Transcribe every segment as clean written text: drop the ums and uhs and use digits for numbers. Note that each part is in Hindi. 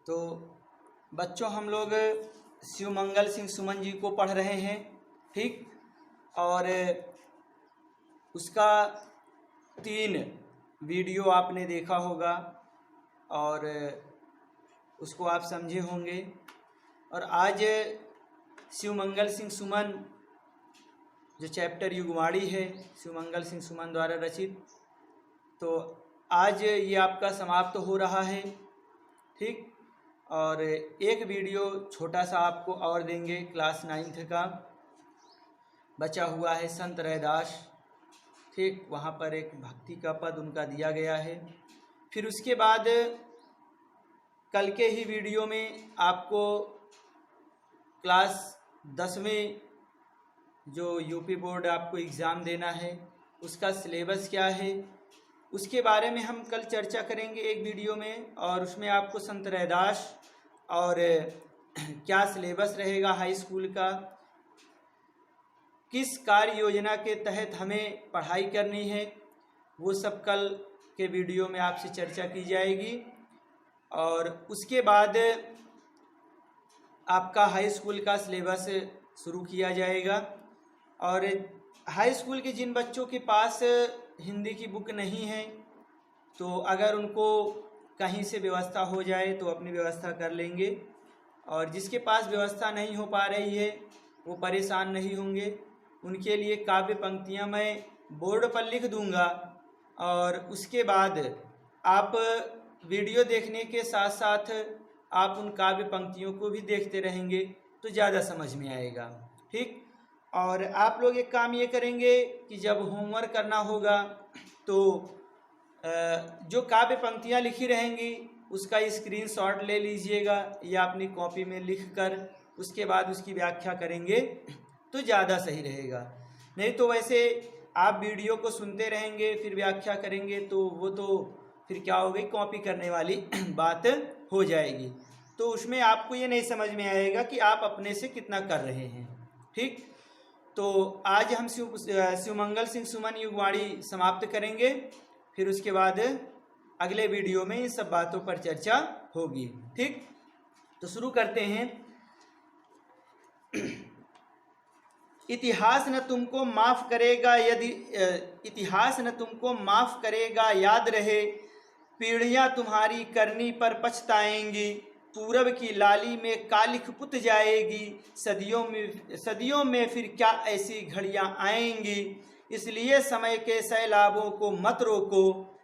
तो बच्चों, हम लोग शिवमंगल सिंह सुमन जी को पढ़ रहे हैं, ठीक। और उसका 3 वीडियो आपने देखा होगा और उसको आप समझे होंगे। और आज शिवमंगल सिंह सुमन जो चैप्टर युगवाणी है, शिवमंगल सिंह सुमन द्वारा रचित, तो आज ये आपका समाप्त हो रहा है, ठीक। और एक वीडियो छोटा सा आपको और देंगे, क्लास 9th का बचा हुआ है, संत रैदास, ठीक। वहाँ पर एक भक्ति का पद उनका दिया गया है। फिर उसके बाद कल के ही वीडियो में आपको क्लास 10वीं जो यूपी बोर्ड आपको एग्ज़ाम देना है उसका सिलेबस क्या है, उसके बारे में हम कल चर्चा करेंगे एक वीडियो में। और उसमें आपको संत रैदास और क्या सिलेबस रहेगा हाई स्कूल का, किस कार्य योजना के तहत हमें पढ़ाई करनी है, वो सब कल के वीडियो में आपसे चर्चा की जाएगी। और उसके बाद आपका हाई स्कूल का सिलेबस शुरू किया जाएगा। और हाई स्कूल के जिन बच्चों के पास हिंदी की बुक नहीं है, तो अगर उनको कहीं से व्यवस्था हो जाए तो अपनी व्यवस्था कर लेंगे। और जिसके पास व्यवस्था नहीं हो पा रही है वो परेशान नहीं होंगे, उनके लिए काव्य पंक्तियाँ मैं बोर्ड पर लिख दूंगा। और उसके बाद आप वीडियो देखने के साथ साथ आप उन काव्य पंक्तियों को भी देखते रहेंगे तो ज़्यादा समझ में आएगा, ठीक। और आप लोग एक काम ये करेंगे कि जब होमवर्क करना होगा तो जो काव्य पंक्तियाँ लिखी रहेंगी उसका स्क्रीनशॉट ले लीजिएगा या अपनी कॉपी में लिख कर उसके बाद उसकी व्याख्या करेंगे तो ज़्यादा सही रहेगा। नहीं तो वैसे आप वीडियो को सुनते रहेंगे फिर व्याख्या करेंगे तो वो तो फिर क्या हो गई, कॉपी करने वाली बात हो जाएगी। तो उसमें आपको ये नहीं समझ में आएगा कि आप अपने से कितना कर रहे हैं, ठीक। तो आज हम शिवमंगल सिंह सुमन युगवाणी समाप्त करेंगे, फिर उसके बाद अगले वीडियो में इन सब बातों पर चर्चा होगी, ठीक। तो शुरू करते हैं। इतिहास न तुमको माफ करेगा यदि इतिहास न तुमको माफ करेगा, याद रहे पीढ़ियां तुम्हारी करनी पर पछताएंगी, पूरब की लाली में कालिख पुत जाएगी, सदियों में फिर क्या ऐसी घड़ियां आएंगी। इसलिए समय के सैलाबों को मत रोको,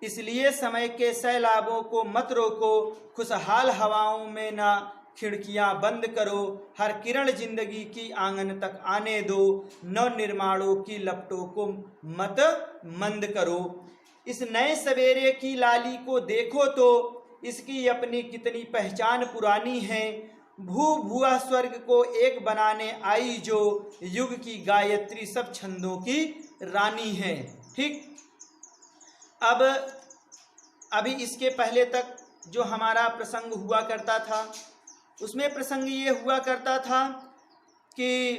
इसलिए समय के सैलाबों को मत रोको, खुशहाल हवाओं में ना खिड़कियां बंद करो, हर किरण जिंदगी की आंगन तक आने दो, नव निर्माणों की लपटों को मत मंद करो। इस नए सवेरे की लाली को देखो तो इसकी अपनी कितनी पहचान पुरानी है, भू भुआ स्वर्ग को एक बनाने आई जो, युग की गायत्री सब छंदों की रानी है, ठीक। अब अभी इसके पहले तक जो हमारा प्रसंग हुआ करता था उसमें प्रसंग ये हुआ करता था कि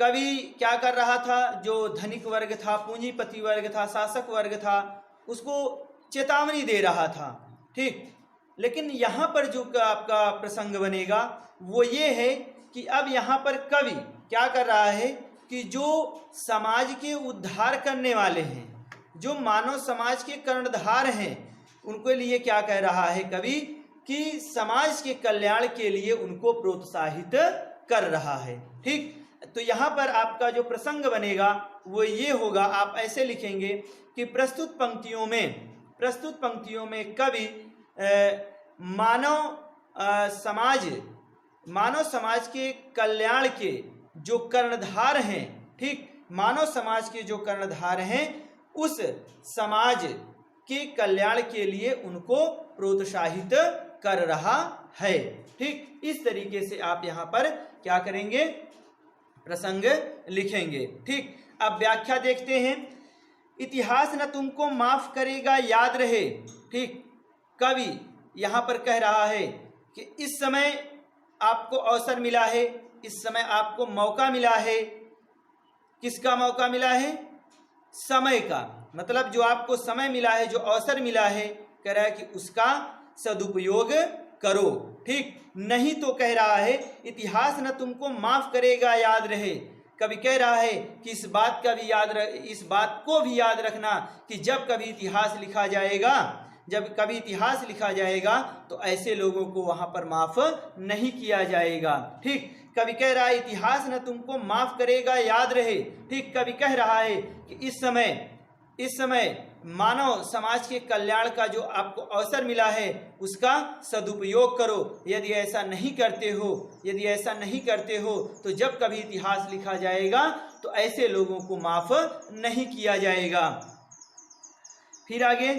कवि क्या कर रहा था, जो धनिक वर्ग था, पूंजीपति वर्ग था, शासक वर्ग था, उसको चेतावनी दे रहा था, ठीक। लेकिन यहाँ पर जो आपका प्रसंग बनेगा वो ये है कि अब यहाँ पर कवि क्या कर रहा है कि जो समाज के उद्धार करने वाले हैं, जो मानव समाज के कर्णधार हैं, उनके लिए क्या कह रहा है कवि कि समाज के कल्याण के लिए उनको प्रोत्साहित कर रहा है, ठीक। तो यहाँ पर आपका जो प्रसंग बनेगा वो ये होगा, आप ऐसे लिखेंगे कि प्रस्तुत पंक्तियों में कवि मानव समाज के कल्याण के जो कर्णधार हैं, ठीक, मानव समाज के जो कर्णधार हैं उस समाज के कल्याण के लिए उनको प्रोत्साहित कर रहा है, ठीक। इस तरीके से आप यहाँ पर क्या करेंगे, प्रसंग लिखेंगे, ठीक। अब व्याख्या देखते हैं। इतिहास न तुमको माफ करेगा, याद रहे, ठीक। कवि यहाँ पर कह रहा है कि इस समय आपको अवसर मिला है, इस समय आपको मौका मिला है। किसका मौका मिला है? समय का, मतलब जो आपको समय मिला है, जो अवसर मिला है, कह रहा है कि उसका सदुपयोग करो। ठीक, नहीं तो कह रहा है इतिहास न तुमको माफ करेगा, याद रहे। कभी कह रहा है कि इस बात को भी याद रखना कि जब कभी इतिहास लिखा जाएगा, जब कभी इतिहास लिखा जाएगा तो ऐसे लोगों को वहां पर माफ नहीं किया जाएगा। ठीक, कभी कह रहा है इतिहास न तुमको माफ करेगा, याद रहे। ठीक, कभी कह रहा है कि इस समय मानव समाज के कल्याण का जो आपको अवसर मिला है उसका सदुपयोग करो। यदि ऐसा नहीं करते हो तो जब कभी इतिहास लिखा जाएगा तो ऐसे लोगों को माफ नहीं किया जाएगा। फिर आगे,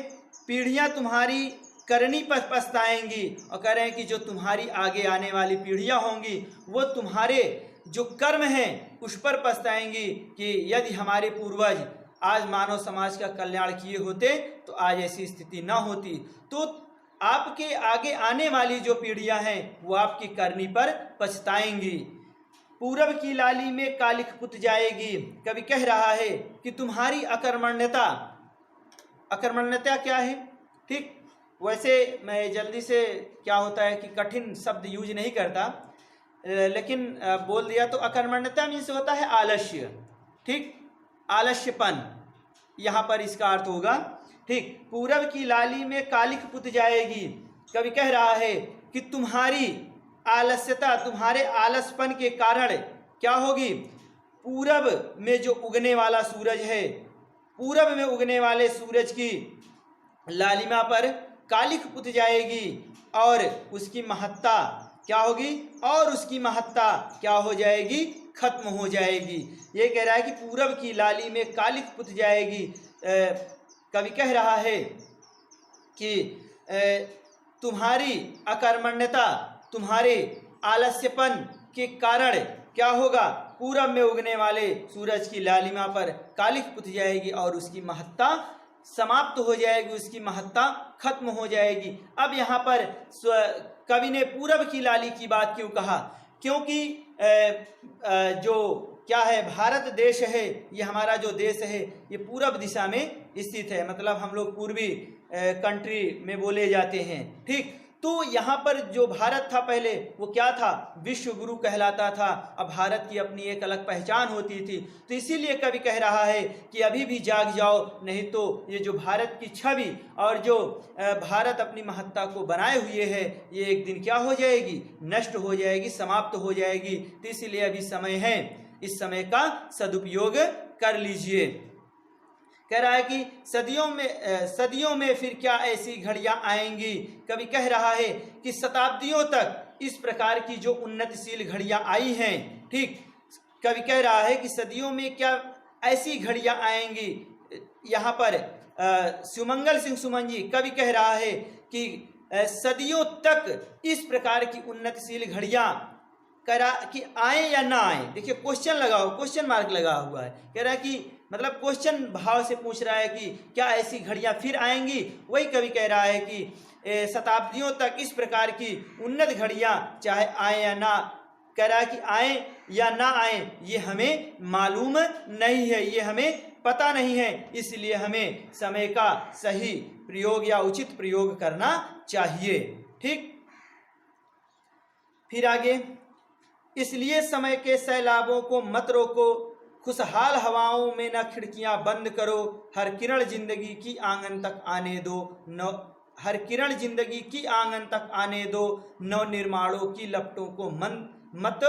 पीढ़ियां तुम्हारी करनी पर पछताएंगी, और कह रहे हैं कि जो तुम्हारी आगे आने वाली पीढ़ियां होंगी वो तुम्हारे जो कर्म हैं उस पर पछताएंगी कि यदि हमारे पूर्वज आज मानव समाज का कल्याण किए होते तो आज ऐसी स्थिति न होती। तो आपके आगे आने वाली जो पीढ़ियां हैं वो आपकी करनी पर पछताएंगी। पूरब की लाली में कालिख पुत जाएगी। कभी कह रहा है कि तुम्हारी अकर्मण्यता क्या है। ठीक, वैसे मैं जल्दी से क्या होता है कि कठिन शब्द यूज नहीं करता, लेकिन बोल दिया तो अकर्मण्यता मीन्स होता है आलस्य। ठीक, आलस्यपन, यहाँ पर इसका अर्थ होगा। ठीक, पूरब की लाली में कालिख पुत जाएगी। कभी कह रहा है कि तुम्हारी आलस्यता, तुम्हारे आलसपन के कारण क्या होगी, पूरब में जो उगने वाला सूरज है, पूरब में उगने वाले सूरज की लालिमा पर कालिख पुत जाएगी और उसकी महत्ता क्या होगी, और उसकी महत्ता क्या हो जाएगी, खत्म हो जाएगी। ये कह रहा है कि पूरब की लाली में कालिख पुत जाएगी। कवि कह रहा है कि तुम्हारी अकर्मण्यता, तुम्हारे आलस्यपन के कारण क्या होगा, पूरब में उगने वाले सूरज की लालिमा पर कालिख पुत जाएगी और उसकी महत्ता समाप्त हो जाएगी, उसकी महत्ता खत्म हो जाएगी। अब यहाँ पर कवि ने पूरब की लाली की बात क्यों कहा, क्योंकि जो क्या है, भारत देश है, ये हमारा जो देश है ये पूरब दिशा में स्थित है, मतलब हम लोग पूर्वी कंट्री में बोले जाते हैं। ठीक, तो यहाँ पर जो भारत था पहले वो क्या था, विश्व गुरु कहलाता था। अब भारत की अपनी एक अलग पहचान होती थी, तो इसीलिए कवि कह रहा है कि अभी भी जाग जाओ, नहीं तो ये जो भारत की छवि और जो भारत अपनी महत्ता को बनाए हुए है ये एक दिन क्या हो जाएगी, नष्ट हो जाएगी, समाप्त हो जाएगी। तो इसीलिए अभी समय है, इस समय का सदुपयोग कर लीजिए। कह रहा है कि सदियों में फिर क्या ऐसी घड़ियां आएंगी। कभी कह रहा है कि शताब्दियों तक इस प्रकार की जो उन्नतिशील घड़ियां आई हैं। ठीक, कभी कह रहा है कि सदियों में क्या ऐसी घड़ियां आएंगी। यहाँ पर सुमंगल सिंह सुमन जी कवि कह रहा है कि सदियों तक इस प्रकार की उन्नतिशील घड़ियां करा कि आए या ना आए। देखिए क्वेश्चन मार्क लगा हुआ है। कह रहा है कि मतलब क्वेश्चन भाव से पूछ रहा है कि क्या ऐसी घड़ियां फिर आएंगी। वही कवि कह रहा है कि शताब्दियों तक इस प्रकार की उन्नत घड़ियां चाहे आए या ना, कह रहा है कि आए या ना आए ये हमें मालूम नहीं है, ये हमें पता नहीं है, इसलिए हमें समय का सही प्रयोग या उचित प्रयोग करना चाहिए। ठीक, फिर आगे, इसलिए समय के सैलाबों को मत रोको, खुशहाल हवाओं में न खिड़कियां बंद करो, हर किरण जिंदगी की आंगन तक आने दो, हर किरण जिंदगी की आंगन तक आने दो, नव निर्माणों की लपटों को मत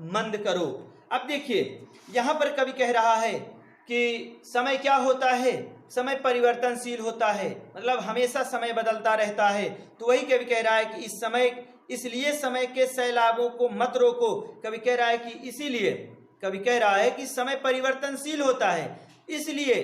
मंद करो। अब देखिए यहाँ पर कवि कह रहा है कि समय क्या होता है, समय परिवर्तनशील होता है, मतलब हमेशा समय बदलता रहता है। तो वही कवि कह रहा है कि इसलिए समय के सैलाबों को मत रोको। कवि कह रहा है कि इसीलिए, कवि कह रहा है कि समय परिवर्तनशील होता है, इसलिए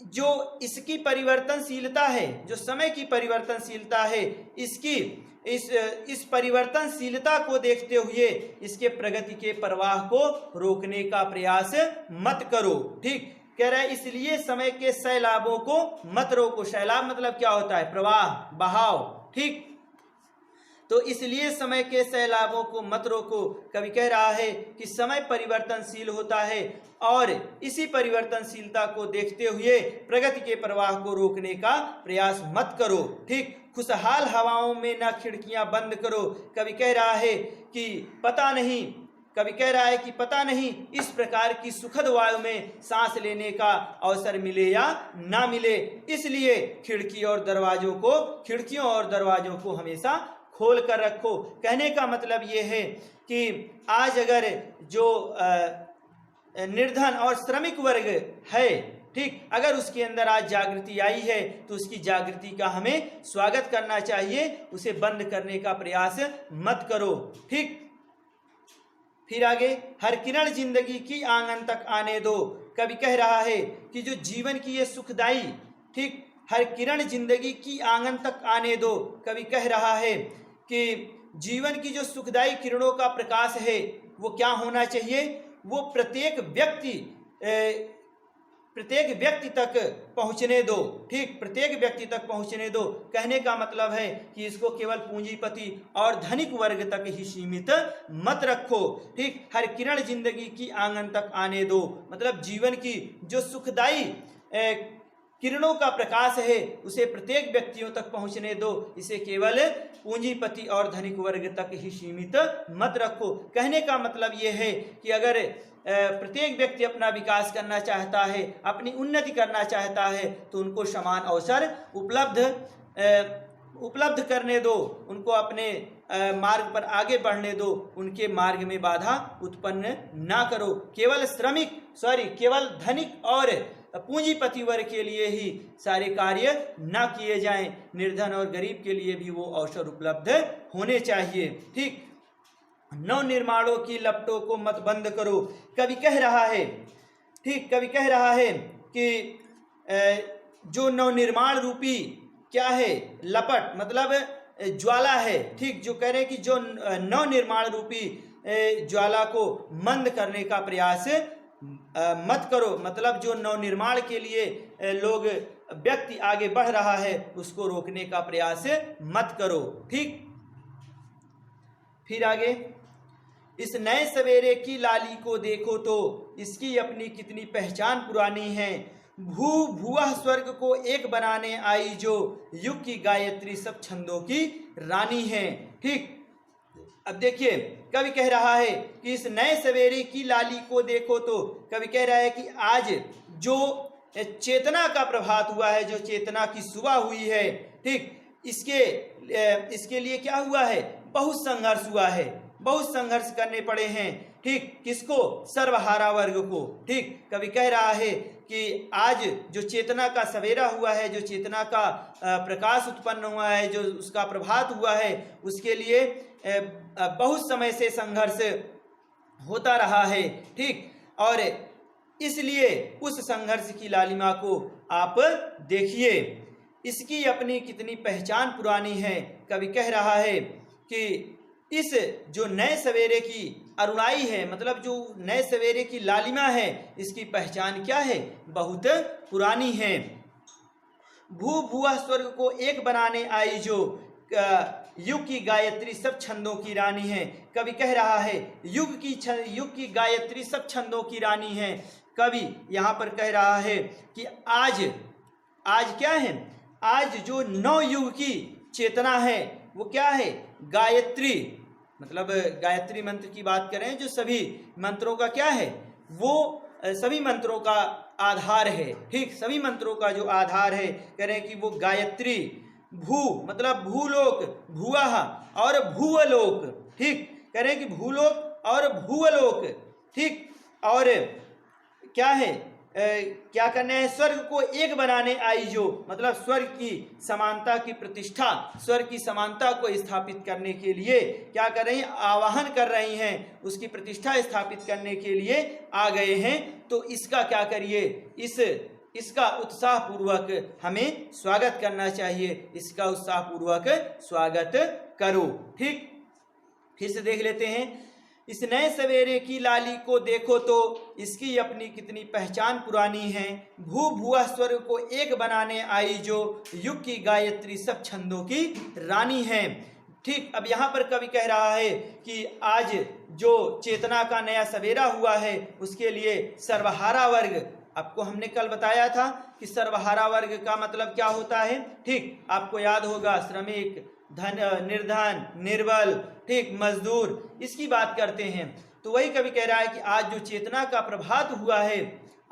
जो इसकी परिवर्तनशीलता है, जो समय की परिवर्तनशीलता है, इस परिवर्तनशीलता को देखते हुए इसके प्रगति के प्रवाह को रोकने का प्रयास मत करो। ठीक, कह रहा है इसलिए समय के सैलाबों को मत रोको। सैलाब मतलब क्या होता है, प्रवाह, बहाव। ठीक, तो इसलिए समय के सैलाबों को मत रोको। कवि कह रहा है कि समय परिवर्तनशील होता है और इसी परिवर्तनशीलता को देखते हुए प्रगति के प्रवाह को रोकने का प्रयास मत करो। ठीक, खुशहाल हवाओं में ना खिड़कियां बंद करो। कवि कह रहा है कि पता नहीं इस प्रकार की सुखद वायु में सांस लेने का अवसर मिले या ना मिले, इसलिए खिड़कियों और दरवाजों को हमेशा खोल कर रखो। कहने का मतलब ये है कि आज अगर जो निर्धन और श्रमिक वर्ग है, ठीक, अगर उसके अंदर आज जागृति आई है तो उसकी जागृति का हमें स्वागत करना चाहिए, उसे बंद करने का प्रयास मत करो। ठीक, फिर आगे, हर किरण जिंदगी की आंगन तक आने दो। कवि कह रहा है कि जो जीवन की ये सुखदाई, ठीक, हर किरण जिंदगी की आंगन तक आने दो। कवि कह रहा है कि जीवन की जो सुखदाई किरणों का प्रकाश है वो क्या होना चाहिए, वो प्रत्येक व्यक्ति तक पहुंचने दो। ठीक, प्रत्येक व्यक्ति तक पहुंचने दो। कहने का मतलब है कि इसको केवल पूंजीपति और धनिक वर्ग तक ही सीमित मत रखो। ठीक, हर किरण जिंदगी की आंगन तक आने दो, मतलब जीवन की जो सुखदाई किरणों का प्रकाश है उसे प्रत्येक व्यक्तियों तक पहुंचने दो, इसे केवल पूंजीपति और धनिक वर्ग तक ही सीमित मत रखो। कहने का मतलब ये है कि अगर प्रत्येक व्यक्ति अपना विकास करना चाहता है, अपनी उन्नति करना चाहता है, तो उनको समान अवसर उपलब्ध करने दो, उनको अपने मार्ग पर आगे बढ़ने दो, उनके मार्ग में बाधा उत्पन्न ना करो। केवल धनिक और पूंजीपति वर्ग के लिए ही सारे कार्य ना किए जाएं, निर्धन और गरीब के लिए भी वो अवसर उपलब्ध होने चाहिए। ठीक, नव निर्माणों की लपटों को मत बंद करो। कवि कह रहा है कि जो नवनिर्माण रूपी क्या है, लपट मतलब ज्वाला है। ठीक, जो कह रहे हैं कि जो नवनिर्माण रूपी ज्वाला को मंद करने का प्रयास मत करो, मतलब जो नवनिर्माण के लिए व्यक्ति आगे बढ़ रहा है उसको रोकने का प्रयास मत करो। ठीक, फिर आगे, इस नए सवेरे की लाली को देखो तो इसकी अपनी कितनी पहचान पुरानी है। भुवः स्वर्ग को एक बनाने आई जो युग की गायत्री सब छंदों की रानी है। ठीक, अब देखिए कवि कह रहा है कि इस नए सवेरे की लाली को देखो तो, कवि कह रहा है कि आज जो चेतना का प्रभात हुआ है, जो चेतना की सुबह हुई है, ठीक, इसके लिए क्या हुआ है, बहुत संघर्ष हुआ है, बहुत संघर्ष करने पड़े हैं। ठीक, किसको, सर्वहारा वर्ग को। ठीक, कवि कह रहा है कि आज जो चेतना का सवेरा हुआ है, जो चेतना का प्रकाश उत्पन्न हुआ है, जो उसका प्रभात हुआ है, उसके लिए बहुत समय से संघर्ष होता रहा है। ठीक, और इसलिए उस संघर्ष की लालिमा को आप देखिए, इसकी अपनी कितनी पहचान पुरानी है। कवि कह रहा है कि इस जो नए सवेरे की अरुणाई है, मतलब जो नए सवेरे की लालिमा है, इसकी पहचान क्या है, बहुत पुरानी है। भुवः स्वर्ग को एक बनाने आई जो युग की गायत्री सब छंदों की रानी है। कवि कह रहा है युग की गायत्री सब छंदों की रानी है। कवि यहाँ पर कह रहा है कि आज क्या है, आज जो नौ युग की चेतना है वो क्या है, गायत्री, मतलब गायत्री मंत्र की बात करें, जो सभी मंत्रों का क्या है, वो सभी मंत्रों का आधार है। ठीक, सभी मंत्रों का जो आधार है, कह रहे हैं कि वो गायत्री, भू मतलब भूलोक, भुवः और भूवलोक। ठीक, कह रहे हैं कि भूलोक और भूवलोक। ठीक, और क्या है, क्या करना है, स्वर्ग को एक बनाने आई जो, मतलब स्वर्ग की समानता की प्रतिष्ठा, स्वर्ग की समानता को स्थापित करने के लिए क्या कर रही हैं, आवाहन कर रही हैं, उसकी प्रतिष्ठा स्थापित करने के लिए आ गए हैं। तो इसका क्या करिए, इसका उत्साहपूर्वक हमें स्वागत करना चाहिए, इसका उत्साहपूर्वक स्वागत करो। ठीक, फिर से देख लेते हैं, इस नए सवेरे की लाली को देखो तो इसकी अपनी कितनी पहचान पुरानी है। भुवः स्वर्ग को एक बनाने आई जो युग की गायत्री सब छंदों की रानी है। ठीक, अब यहाँ पर कवि कह रहा है कि आज जो चेतना का नया सवेरा हुआ है उसके लिए सर्वहारा वर्ग, आपको हमने कल बताया था कि सर्वहारा वर्ग का मतलब क्या होता है। ठीक, आपको याद होगा, श्रमिक, धन, निर्धन, निर्बल, ठीक, मजदूर, इसकी बात करते हैं। तो वही कवि कह रहा है कि आज जो चेतना का प्रभात हुआ है,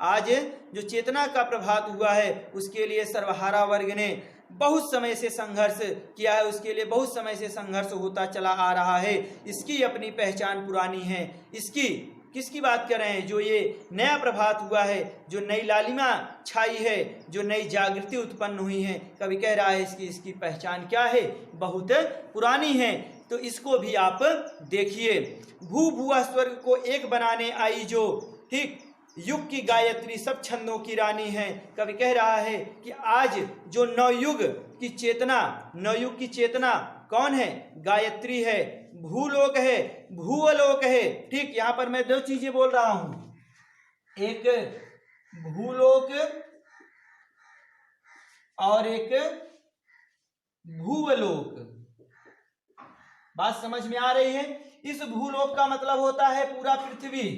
आज जो चेतना का प्रभात हुआ है उसके लिए सर्वहारा वर्ग ने बहुत समय से संघर्ष किया है, उसके लिए बहुत समय से संघर्ष होता चला आ रहा है। इसकी अपनी पहचान पुरानी है। इसकी किसकी बात कर रहे हैं? जो ये नया प्रभात हुआ है, जो नई लालिमा छाई है, जो नई जागृति उत्पन्न हुई है, कवि कह रहा है इसकी पहचान क्या है? बहुत पुरानी है। तो इसको भी आप देखिए। भू भुआ स्वर्ग को एक बनाने आई जो, ठीक, युग की गायत्री सब छंदों की रानी है। कवि कह रहा है कि आज जो नवयुग की चेतना, नवयुग की चेतना कौन है? गायत्री है, भूलोक है, भूअलोक है। ठीक, यहां पर मैं दो चीजें बोल रहा हूं, एक भूलोक और एक भूअलोक। बात समझ में आ रही है? इस भूलोक का मतलब होता है पूरा पृथ्वी,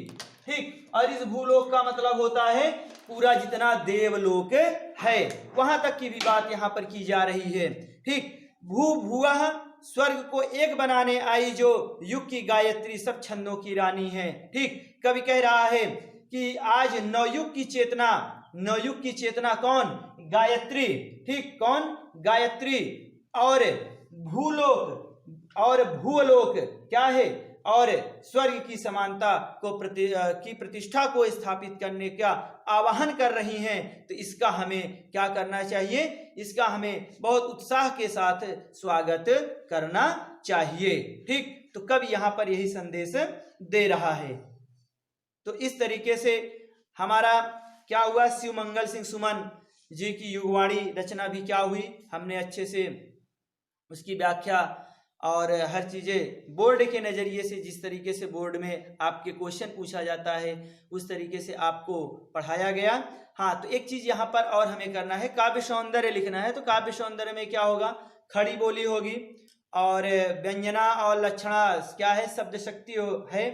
ठीक, और इस भूलोक का मतलब होता है पूरा जितना देवलोक है, वहां तक की भी बात यहां पर की जा रही है। ठीक, भू भुआ स्वर्ग को एक बनाने आई जो युग की गायत्री सब छंदों की रानी है। ठीक, कवि कह रहा है कि आज नवयुग की चेतना, नवयुग की चेतना कौन? गायत्री। ठीक, कौन? गायत्री। और भूलोक और भूलोक क्या है? और स्वर्ग की समानता को की प्रतिष्ठा को स्थापित करने का आह्वान कर रही हैं। तो इसका हमें क्या करना चाहिए? इसका हमें बहुत उत्साह के साथ स्वागत करना चाहिए। ठीक, तो कवि यहाँ पर यही संदेश दे रहा है। तो इस तरीके से हमारा क्या हुआ? शिवमंगल सिंह सुमन जी की युगवाणी रचना भी क्या हुई, हमने अच्छे से उसकी व्याख्या और हर चीज़ें बोर्ड के नज़रिए से, जिस तरीके से बोर्ड में आपके क्वेश्चन पूछा जाता है उस तरीके से आपको पढ़ाया गया। हाँ, तो एक चीज़ यहाँ पर और हमें करना है, काव्य सौंदर्य लिखना है। तो काव्य सौंदर्य में क्या होगा? खड़ी बोली होगी और व्यंजना और लक्षणा क्या है? शब्द शक्ति है,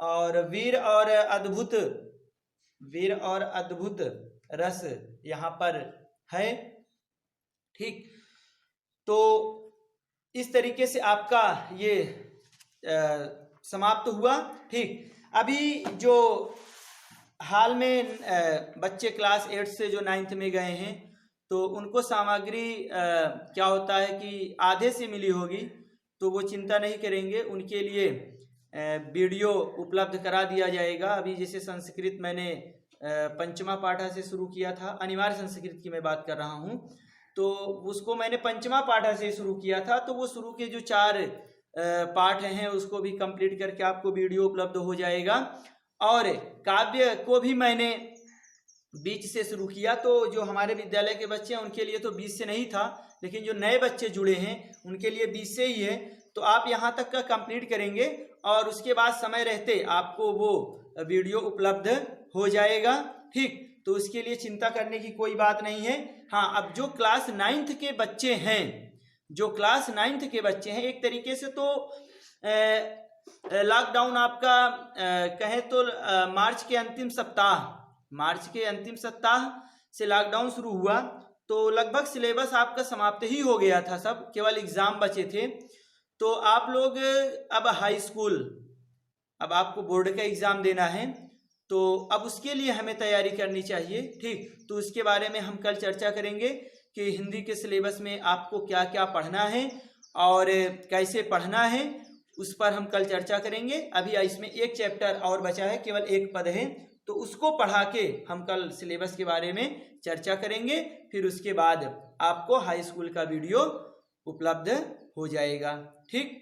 और वीर और अद्भुत, वीर और अद्भुत रस यहाँ पर है। ठीक, तो इस तरीके से आपका ये समाप्त हुआ। ठीक, अभी जो हाल में बच्चे क्लास 8 से जो 9th में गए हैं तो उनको सामग्री क्या होता है कि आधे से मिली होगी, तो वो चिंता नहीं करेंगे, उनके लिए वीडियो उपलब्ध करा दिया जाएगा। अभी जैसे संस्कृत मैंने पंचमा पाठा से शुरू किया था, अनिवार्य संस्कृत की मैं बात कर रहा हूँ, तो उसको मैंने पंचमा पाठा से शुरू किया था। तो वो शुरू के जो 4 पाठ हैं उसको भी कंप्लीट करके आपको वीडियो उपलब्ध हो जाएगा। और काव्य को भी मैंने बीच से शुरू किया, तो जो हमारे विद्यालय के बच्चे हैं उनके लिए तो बीच से नहीं था, लेकिन जो नए बच्चे जुड़े हैं उनके लिए बीच से ही है। तो आप यहाँ तक का कंप्लीट करेंगे और उसके बाद समय रहते आपको वो वीडियो उपलब्ध हो जाएगा। ठीक, तो उसके लिए चिंता करने की कोई बात नहीं है। हाँ, अब जो क्लास 9th के बच्चे हैं, जो क्लास 9th के बच्चे हैं, एक तरीके से तो लॉकडाउन आपका कहें तो मार्च के अंतिम सप्ताह से लॉकडाउन शुरू हुआ, तो लगभग सिलेबस आपका समाप्त ही हो गया था, सब केवल एग्जाम बचे थे। तो आप लोग अब हाई स्कूल, अब आपको बोर्ड का एग्जाम देना है, तो अब उसके लिए हमें तैयारी करनी चाहिए। ठीक, तो उसके बारे में हम कल चर्चा करेंगे कि हिंदी के सिलेबस में आपको क्या क्या पढ़ना है और कैसे पढ़ना है, उस पर हम कल चर्चा करेंगे। अभी इसमें एक चैप्टर और बचा है, केवल एक पद है, तो उसको पढ़ा के हम कल सिलेबस के बारे में चर्चा करेंगे। फिर उसके बाद आपको हाई स्कूल का वीडियो उपलब्ध हो जाएगा। ठीक।